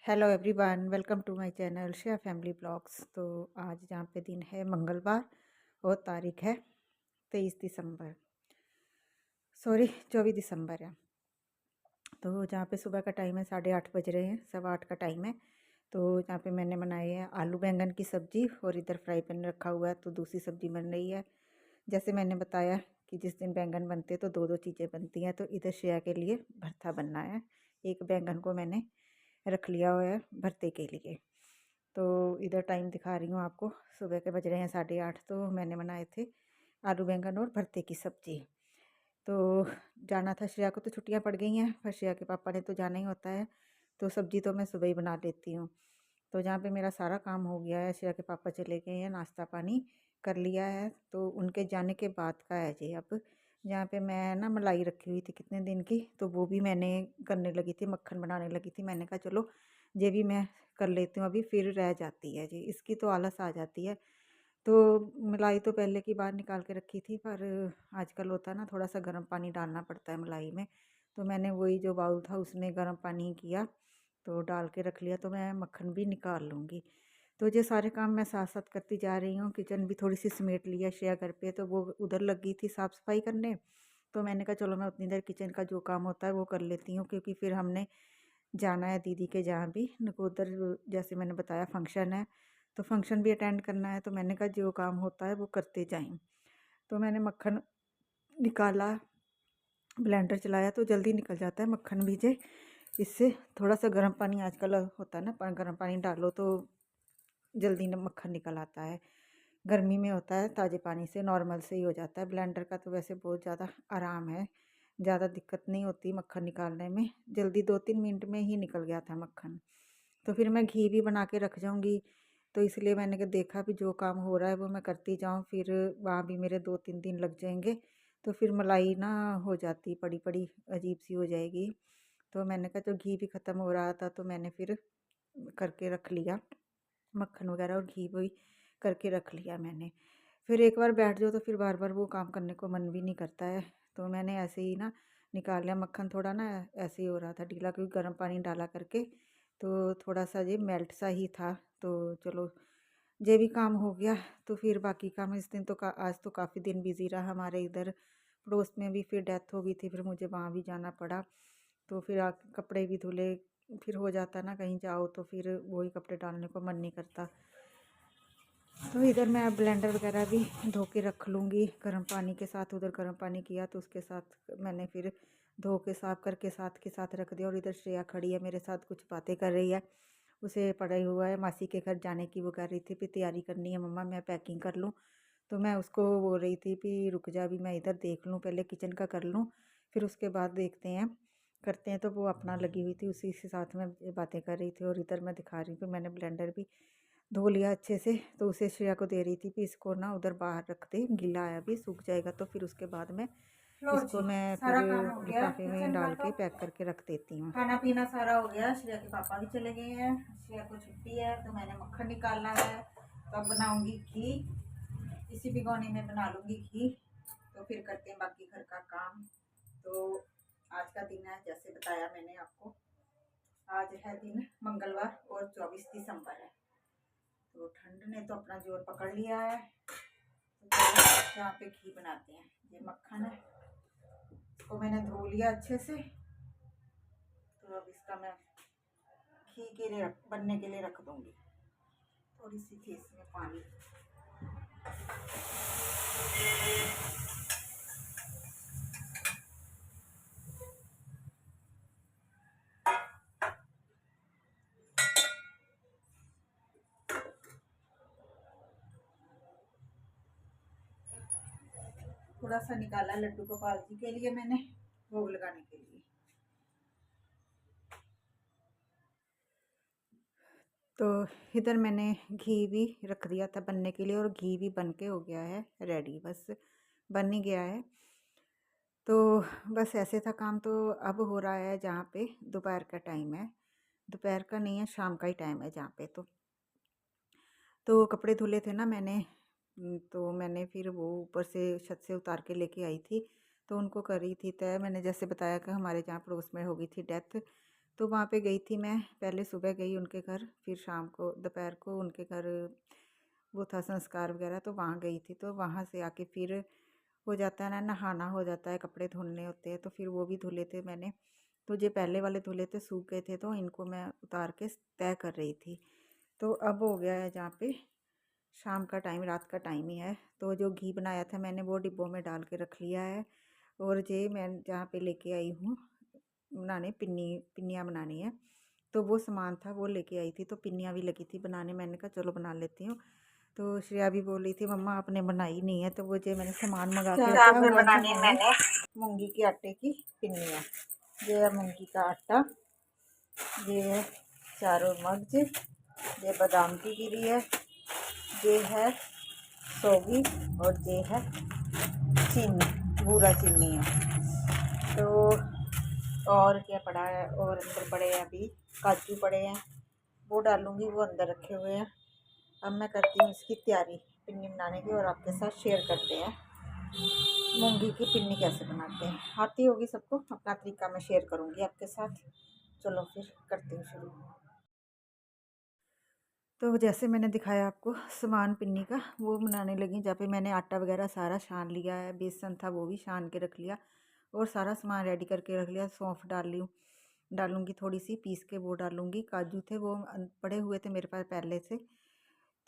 Hello everyone, welcome to my channel share family blogs. तो आज जहाँ पे दिन है मंगलवार और तारीख है 23 दिसंबर, सॉरी 24 दिसंबर है। तो जहाँ पे सुबह का टाइम है 8:30 बज रहे हैं, 8:15 का टाइम है। तो जहाँ पे मैंने बनाई है आलू बैंगन की सब्ज़ी और इधर फ्राई पैन रखा हुआ है तो दूसरी सब्ज़ी बन रही है। जैसे मैंने बताया कि जिस दिन बैंगन बनते तो दो दो चीज़ें बनती हैं, तो इधर श्रेया के लिए भरता बनना है। एक बैंगन को मैंने रख लिया हुआ है भरते के लिए। तो इधर टाइम दिखा रही हूँ आपको, सुबह के बज रहे हैं 8:30। तो मैंने बनाए थे आलू बैंगन और भरते की सब्ज़ी। तो जाना था श्रेया को, तो छुट्टियां पड़ गई हैं, पर श्रेया के पापा ने तो जाना ही होता है, तो सब्ज़ी तो मैं सुबह ही बना लेती हूँ। तो जहाँ पे मेरा सारा काम हो गया है, श्रेया के पापा चले गए हैं, नाश्ता पानी कर लिया है, तो उनके जाने के बाद का है जी। अब जहाँ पे मैं ना मलाई रखी हुई थी कितने दिन की, तो वो भी मैंने करने लगी थी, मक्खन बनाने लगी थी। मैंने कहा चलो ये भी मैं कर लेती हूँ, अभी फिर रह जाती है जी, इसकी तो आलस आ जाती है। तो मलाई तो पहले की बार निकाल के रखी थी, पर आजकल होता है ना, थोड़ा सा गर्म पानी डालना पड़ता है मलाई में। तो मैंने वही जो बाउल था उसमें गर्म पानी किया, तो डाल के रख लिया। तो मैं मक्खन भी निकाल लूँगी। तो ये सारे काम मैं साथ साथ करती जा रही हूँ। किचन भी थोड़ी सी समेट लिया श्रेया घर पे, तो वो उधर लग गई थी साफ़ सफाई करने। तो मैंने कहा चलो मैं उतनी देर किचन का जो काम होता है वो कर लेती हूँ, क्योंकि फिर हमने जाना है दीदी के जहाँ भी नकोदर, जैसे मैंने बताया फंक्शन है, तो फंक्शन भी अटेंड करना है। तो मैंने कहा जो काम होता है वो करते जाएं। तो मैंने मक्खन निकाला, ब्लेंडर चलाया तो जल्दी निकल जाता है मक्खन भी जे। इससे थोड़ा सा गर्म पानी आजकल होता है ना, गर्म पानी डालो तो जल्दी न मक्खन निकल आता है। गर्मी में होता है ताज़े पानी से नॉर्मल से ही हो जाता है। ब्लेंडर का तो वैसे बहुत ज़्यादा आराम है, ज़्यादा दिक्कत नहीं होती मक्खन निकालने में, जल्दी 2-3 मिनट में ही निकल गया था मक्खन। तो फिर मैं घी भी बना के रख जाऊँगी, तो इसलिए मैंने देखा भी जो काम हो रहा है वो मैं करती जाऊँ, फिर वहाँ भी मेरे 2-3 दिन लग जाएंगे। तो फिर मलाई ना हो जाती पड़ी पड़ी, अजीब सी हो जाएगी। तो मैंने कहा जो घी भी ख़त्म हो रहा था, तो मैंने फिर करके रख लिया, मक्खन वगैरह और घी भी करके रख लिया मैंने। फिर एक बार बैठ जाओ तो फिर बार बार वो काम करने को मन भी नहीं करता है। तो मैंने ऐसे ही ना निकाल लिया मक्खन, थोड़ा ना ऐसे ही हो रहा था ढीला, क्योंकि गर्म पानी डाला करके तो थोड़ा सा ये मेल्ट सा ही था। तो चलो ये भी काम हो गया। तो फिर बाकी काम इस दिन तो आज तो काफ़ी दिन बिज़ी रहा। हमारे इधर पड़ोस में भी फिर डेथ हो गई थी, फिर मुझे वहाँ भी जाना पड़ा। तो फिर कपड़े भी धुले, फिर हो जाता ना कहीं जाओ तो फिर वही कपड़े डालने को मन नहीं करता। तो इधर मैं ब्लेंडर वगैरह भी धो के रख लूँगी गर्म पानी के साथ। उधर गर्म पानी किया तो उसके साथ मैंने फिर धो के साफ करके साथ के साथ रख दिया। और इधर श्रेया खड़ी है मेरे साथ, कुछ बातें कर रही है, उसे पड़ा ही हुआ है मासी के घर जाने की। वो कह रही थी भी तैयारी करनी है मम्मा, मैं पैकिंग कर लूँ। तो मैं उसको बोल रही थी कि रुक जा, भी मैं इधर देख लूँ, पहले किचन का कर लूँ, फिर उसके बाद देखते हैं करते हैं। तो वो अपना लगी हुई थी, उसी के साथ में बातें कर रही थी। और इधर मैं दिखा रही हूँ कि मैंने ब्लेंडर भी धो लिया अच्छे से। तो उसे श्रेया को दे रही थी कि इसको ना उधर बाहर रख दे, गीला है अभी, सूख जाएगा तो फिर उसके बाद में लो इसको जी, मैं फिर सारा काम हो गया लिफाफे में किचन का। डाल तो के पैक करके रख देती हूँ। खाना पीना सारा हो गया। श्रेया के पापा भी चले गए हैं, श्रेया को छुट्टी है, तो मैंने मक्खन निकालना है। तो अब बनाऊंगी घी, इसी भिगोने में बना लूंगी घी। तो फिर करते हैं बाकी घर का काम। तो आज का दिन है, जैसे बताया मैंने आपको, आज है दिन मंगलवार और 24 दिसंबर है। तो ठंड ने तो अपना जोर पकड़ लिया है। तो चलो यहाँ पे घी बनाते हैं। ये मक्खन है, इसको मैंने धो लिया अच्छे से। तो अब इसका मैं घी के लिए बनने के लिए रख दूंगी। थोड़ी सी थी इसमें पानी। थोड़ा सा निकाला लड्डू गोपाल जी के लिए मैंने, भोग लगाने के लिए। तो इधर मैंने घी भी रख दिया था बनने के लिए, और घी भी बन के हो गया है रेडी, बस बन ही गया है। तो बस ऐसे था काम। तो अब हो रहा है जहाँ पे दोपहर का टाइम है, दोपहर का नहीं है शाम का ही टाइम है जहाँ पे। तो कपड़े धुले थे ना मैंने, तो मैंने फिर वो ऊपर से छत से उतार के लेके आई थी। तो उनको कर रही थी तय, मैंने जैसे बताया कि हमारे जहाँ पड़ोस में हो गई थी डेथ। तो वहाँ पे गई थी मैं, पहले सुबह गई उनके घर, फिर शाम को दोपहर को उनके घर वो था संस्कार वगैरह, तो वहाँ गई थी। तो वहाँ से आके फिर हो जाता है ना, नहाना हो जाता है, कपड़े धुलने होते हैं, तो फिर वो भी धुले थे मैंने। तो ये पहले वाले धुले थे, सूख गए थे, तो इनको मैं उतार के तय कर रही थी। तो अब हो गया है जहाँ पे शाम का टाइम, रात का टाइम ही है। तो जो घी बनाया था मैंने वो डिब्बों में डाल के रख लिया है। और ये मैं जहाँ पे लेके आई हूँ बनाने, पिन्नियाँ बनानी है, तो वो सामान था वो लेके आई थी। तो पिन्नियाँ भी लगी थी बनाने, मैंने कहा चलो बना लेती हूँ। तो श्रेया भी बोल रही थी मम्मा आपने बनाई नहीं है, तो वो जो मैंने सामान मंगा के क्या रखा फिर हुआ था बनानी मैंने। मूंगी के आटे की पिन्नियाँ। ये है मूंगी का आटा, ये है चारों मगज, ये बादाम की गिरी है, ये है सोगी, और ये है चीनी, बूरा चीनी है। तो और क्या पड़ा है, और अंदर पड़े हैं अभी काजू पड़े हैं, वो डालूंगी, वो अंदर रखे हुए हैं। अब मैं करती हूँ इसकी तैयारी पिन्नी बनाने की, और आपके साथ शेयर करते हैं मूंगी की पिन्नी कैसे बनाते हैं। आती होगी सबको, अपना तरीका मैं शेयर करूँगी आपके साथ। चलो फिर करती हूँ शुरू। तो जैसे मैंने दिखाया आपको सामान पिन्नी का, वो बनाने लगी, जहाँ पे मैंने आटा वगैरह सारा छान लिया है, बेसन था वो भी छान के रख लिया, और सारा सामान रेडी करके रख लिया। सौंफ डालूंगी थोड़ी सी पीस के, वो डालूंगी। काजू थे वो पड़े हुए थे मेरे पास पहले से,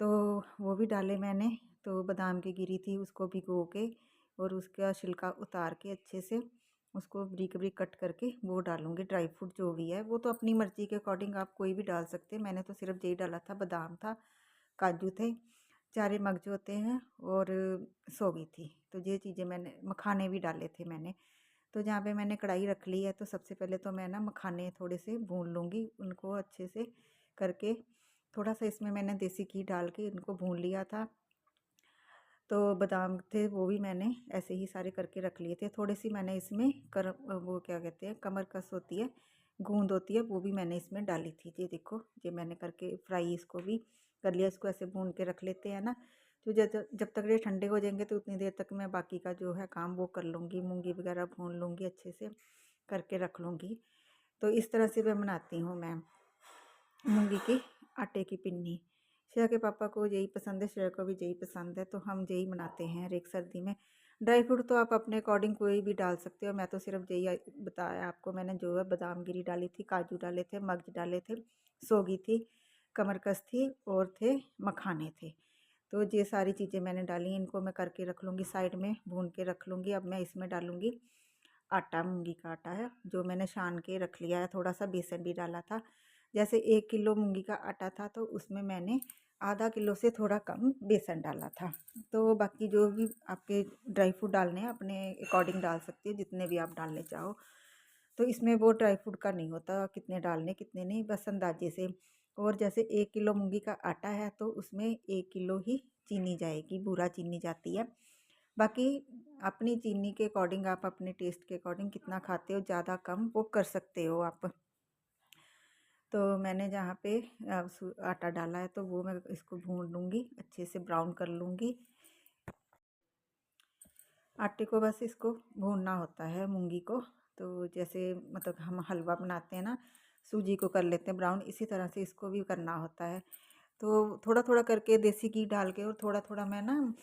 तो वो भी डाले मैंने। तो बादाम की गिरी थी उसको भिगो के, और उसका छिलका उतार के अच्छे से उसको बारीक बारीक कट करके वो डालूंगी। ड्राई फ्रूट जो भी है वो तो अपनी मर्ज़ी के अकॉर्डिंग आप कोई भी डाल सकते हैं, मैंने तो सिर्फ यही डाला था। बादाम था, काजू थे, चारे मगज होते हैं, और सौगी थी। तो ये चीज़ें मैंने, मखाने भी डाले थे मैंने। तो जहाँ पे मैंने कढ़ाई रख ली है, तो सबसे पहले तो मैं ना मखाने थोड़े से भून लूँगी, उनको अच्छे से करके। थोड़ा सा इसमें मैंने देसी घी डाल के इनको भून लिया था। तो बादाम थे वो भी मैंने ऐसे ही सारे करके रख लिए थे। थोड़ी सी मैंने इसमें वो क्या कहते हैं, कमरकस होती है, गूंद होती है, वो भी मैंने इसमें डाली थी। ये देखो, ये मैंने करके फ्राई इसको भी कर लिया। इसको ऐसे भून के रख लेते हैं ना, तो जब जब तक ये ठंडे हो जाएंगे तो उतनी देर तक मैं बाकी का जो है काम वो कर लूँगी। मूंगी वगैरह भून लूँगी, अच्छे से करके रख लूँगी। तो इस तरह से मैं बनाती हूँ मैं मूंगी की आटे की पिन्नी। श्रेया के पापा को यही पसंद है, श्रेया को भी यही पसंद है, तो हम यही बनाते हैं हर एक सर्दी में। ड्राई फ्रूट तो आप अपने अकॉर्डिंग कोई भी डाल सकते हो, मैं तो सिर्फ यही बताया आपको मैंने। जो है बादाम गिरी डाली थी, काजू डाले थे, मगज डाले थे, सौगी थी, कमरकस थी, और थे मखाने थे। तो ये सारी चीज़ें मैंने डाली, इनको मैं करके रख लूँगी साइड में, भून के रख लूँगी। अब मैं इसमें डालूँगी आटा, मूंगी का आटा है जो मैंने छान के रख लिया है। थोड़ा सा बेसन भी डाला था। जैसे 1 किलो मूंगी का आटा था, तो उसमें मैंने आधा किलो से थोड़ा कम बेसन डाला था। तो बाकी जो भी आपके ड्राई फ्रूट डालने हैं अपने अकॉर्डिंग डाल सकती हो, जितने भी आप डालने चाहो। तो इसमें वो ड्राई फ्रूट का नहीं होता कितने डालने कितने नहीं, बस अंदाजे से। और जैसे 1 किलो मूंगी का आटा है, तो उसमें 1 किलो ही चीनी जाएगी, बूरा चीनी जाती है। बाकी अपनी चीनी के अकॉर्डिंग, आप अपने टेस्ट के अकॉर्डिंग कितना खाते हो, ज़्यादा कम वो कर सकते हो आप। तो मैंने जहाँ पे आटा डाला है, तो वो मैं इसको भून लूँगी, अच्छे से ब्राउन कर लूँगी। आटे को बस इसको भूनना होता है मूंगी को। तो जैसे मतलब हम हलवा बनाते हैं ना, सूजी को कर लेते हैं ब्राउन, इसी तरह से इसको भी करना होता है। तो थोड़ा थोड़ा करके देसी घी डाल के, और थोड़ा थोड़ा मैं ना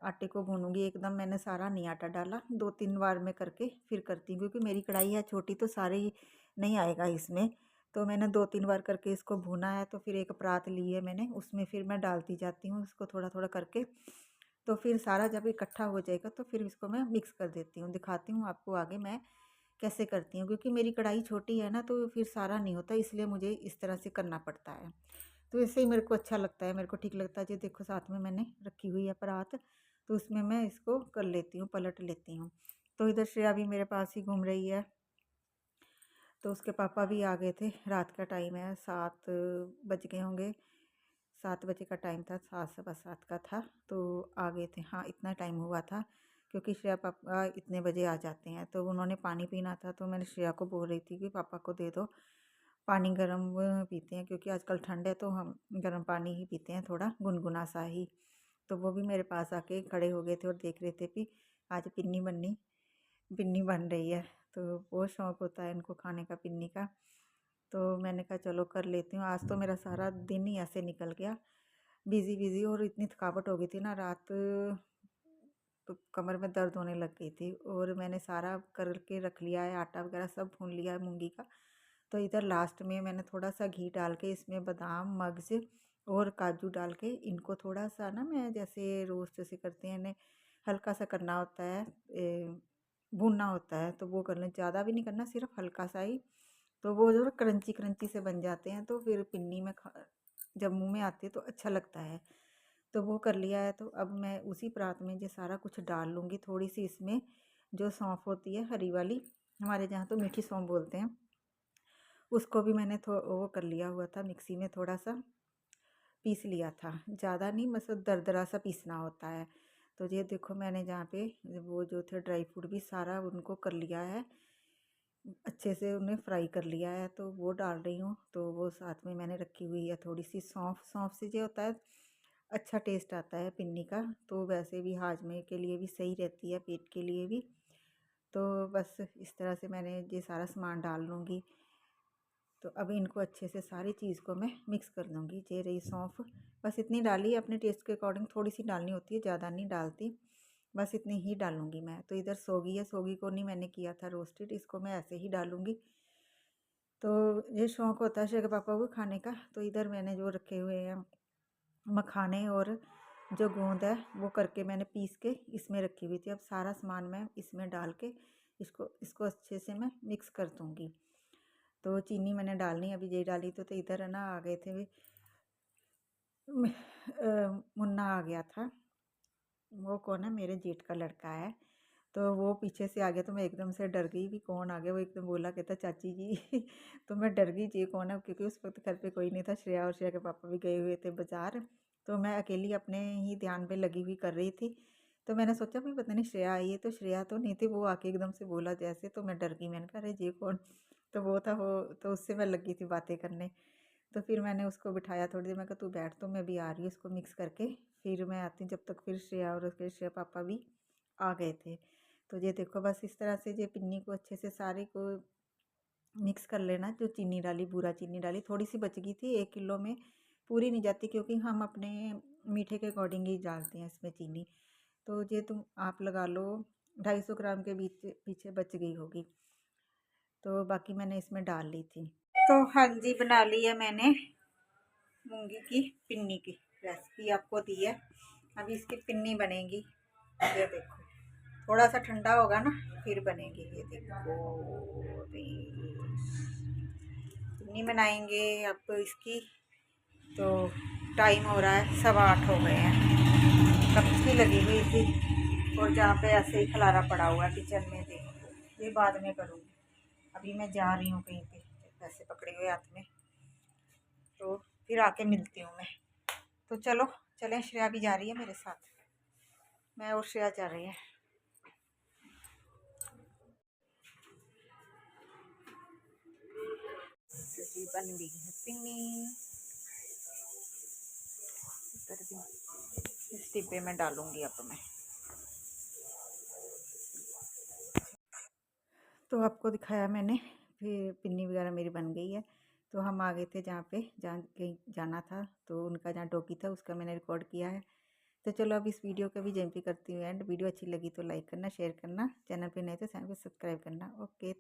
आटे को भूनूंगी। एकदम मैंने सारा नहीं आटा डाला, 2-3 बार में करके फिर करती हूँ, क्योंकि मेरी कढ़ाई है छोटी, तो सारे ही नहीं आएगा इसमें। तो मैंने 2-3 बार करके इसको भूना है। तो फिर एक परात ली है मैंने, उसमें फिर मैं डालती जाती हूँ इसको थोड़ा थोड़ा करके। तो फिर सारा जब इकट्ठा हो जाएगा, तो फिर इसको मैं मिक्स कर देती हूँ। दिखाती हूँ आपको आगे मैं कैसे करती हूँ, क्योंकि मेरी कढ़ाई छोटी है ना, तो फिर सारा नहीं होता, इसलिए मुझे इस तरह से करना पड़ता है। तो इससे ही मेरे को अच्छा लगता है, मेरे को ठीक लगता है। जो देखो साथ में मैंने रखी हुई है परात, तो उसमें मैं इसको कर लेती हूँ, पलट लेती हूँ। तो इधर श्रेया भी मेरे पास ही घूम रही है। तो उसके पापा भी आ गए थे, रात का टाइम है, 7 बज गए होंगे, 7 बजे का टाइम था, 7 सवा 7 का था। तो आ गए थे, हाँ इतना टाइम हुआ था, क्योंकि श्रेया पापा इतने बजे आ जाते हैं। तो उन्होंने पानी पीना था, तो मैंने श्रेया को बोल रही थी कि पापा को दे दो पानी, गर्म पीते हैं, क्योंकि आजकल ठंड है, तो हम गर्म पानी ही पीते हैं, थोड़ा गुनगुना सा ही। तो वो भी मेरे पास आके खड़े हो गए थे, और देख रहे थे कि आज पिन्नी बन रही है। तो बहुत शौक़ होता है इनको खाने का, पिन्नी का। तो मैंने कहा चलो कर लेती हूँ। आज तो मेरा सारा दिन ही ऐसे निकल गया, बिज़ी बिज़ी, और इतनी थकावट हो गई थी ना रात, तो कमर में दर्द होने लग गई थी। और मैंने सारा करके रख लिया है, आटा वगैरह सब भून लिया है मूंगी का। तो इधर लास्ट में मैंने थोड़ा सा घी डाल के इसमें बादाम, मगज और काजू डाल के इनको थोड़ा सा ना, मैं जैसे रोस्ट जैसे करते हैं इन्हें हल्का सा करना होता है, भूनना होता है, तो वो कर लें, ज़्यादा भी नहीं करना, सिर्फ हल्का सा ही। तो वो जो क्रंची क्रंची से बन जाते हैं, तो फिर पिन्नी में जब मुंह में आती है तो अच्छा लगता है। तो वो कर लिया है। तो अब मैं उसी परात में ये सारा कुछ डाल लूँगी। थोड़ी सी इसमें जो सौंफ होती है हरी वाली, हमारे जहाँ तो मीठी सौंफ बोलते हैं, उसको भी मैंने वो कर लिया हुआ था, मिक्सी में थोड़ा सा पीस लिया था, ज़्यादा नहीं, मतलब दरदरा सा पीसना होता है। तो ये देखो मैंने जहाँ पे वो जो थे ड्राई फ्रूट भी सारा उनको कर लिया है, अच्छे से उन्हें फ्राई कर लिया है, तो वो डाल रही हूँ। तो वो साथ में मैंने रखी हुई है थोड़ी सी सौंफ। सौंफ से जो होता है अच्छा टेस्ट आता है पिन्नी का, तो वैसे भी हाजमे के लिए भी सही रहती है, पेट के लिए भी। तो बस इस तरह से मैंने ये सारा सामान डाल लूँगी। तो अब इनको अच्छे से सारी चीज़ को मैं मिक्स कर लूँगी। ये रही सौंफ, बस इतनी डाली, अपने टेस्ट के अकॉर्डिंग थोड़ी सी डालनी होती है, ज़्यादा नहीं डालती, बस इतनी ही डालूँगी मैं। तो इधर सोगी है, सोगी को नहीं मैंने किया था रोस्टेड, इसको मैं ऐसे ही डालूँगी। तो ये शौक़ होता है शेखर पापा को खाने का। तो इधर मैंने जो रखे हुए हैं मखाने और जो गोंद है वो करके मैंने पीस के इसमें रखी हुई थी। अब सारा सामान मैं इसमें डाल के इसको इसको अच्छे से मैं मिक्स कर दूँगी। तो चीनी मैंने डालनी अभी यही डाली। तो इधर है ना आ गए थे मुन्ना आ गया था, वो कौन है, मेरे जेठ का लड़का है। तो वो पीछे से आ गया, तो मैं एकदम से डर गई भी कौन आ गया। वो एकदम बोला, कहता चाची जी तो मैं डर गई, ये कौन है, क्योंकि उस वक्त घर पे कोई नहीं था, श्रेया और श्रेया के पापा भी गए हुए थे बाज़ार। तो मैं अकेली अपने ही ध्यान पे लगी हुई कर रही थी। तो मैंने सोचा भाई पता नहीं श्रेया आई है, तो श्रेया तो नहीं थी, वो आके एकदम से बोला जैसे, तो मैं डर गई। मैंने कहा अरे ये कौन, तो वो था वो। तो उससे मैं लगी थी बातें करने। तो फिर मैंने उसको बिठाया थोड़ी देर, मैं कहा तू बैठ, तो मैं भी आ रही हूँ, इसको मिक्स करके फिर मैं आती हूँ। जब तक फिर श्रेया और उसके श्रेया पापा भी आ गए थे। तो ये देखो बस इस तरह से ये पिन्नी को अच्छे से सारे को मिक्स कर लेना। जो चीनी डाली, बूरा चीनी डाली, थोड़ी सी बच गई थी, 1 किलो में पूरी नहीं जाती, क्योंकि हम अपने मीठे के अकॉर्डिंग ही डालते हैं इसमें चीनी। तो ये तुम आप लगा लो 250 ग्राम के बीच पीछे बच गई होगी, तो बाकी मैंने इसमें डाल ली थी। तो हाँ जी, बना ली है मैंने मूंगी की पिन्नी की रेसिपी, आपको दी है। अभी इसकी पिन्नी बनेगी, ये देखो, थोड़ा सा ठंडा होगा ना फिर बनेगी। ये देखो पिन्नी बनाएंगे अब इसकी। तो टाइम हो रहा है 7:15 हो गए हैं, कब की लगी हुई थी, और जहाँ पे ऐसे ही खलारा पड़ा हुआ है किचन में, देखो ये बाद में करूँगी। अभी मैं जा रही हूँ कहीं पे, पैसे पकड़े हुए हाथ में, तो फिर आके मिलती हूँ मैं। तो चलो चलें, श्रेया भी जा रही है मेरे साथ, मैं और श्रेया जा रही है। क्योंकि बन गई है पिन्नी, कर दी, इस डिब्बे में डालूंगी अब मैं। तो आपको दिखाया मैंने, फिर पिन्नी वगैरह मेरी बन गई है। तो हम आ गए थे जहाँ पे कहीं जाना था, तो उनका जहाँ डॉगी था उसका मैंने रिकॉर्ड किया है। तो चलो अब इस वीडियो का भी जम पे करती हूँ एंड। वीडियो अच्छी लगी तो लाइक करना, शेयर करना, चैनल पे नए तो चैनल को सब्सक्राइब करना। ओके।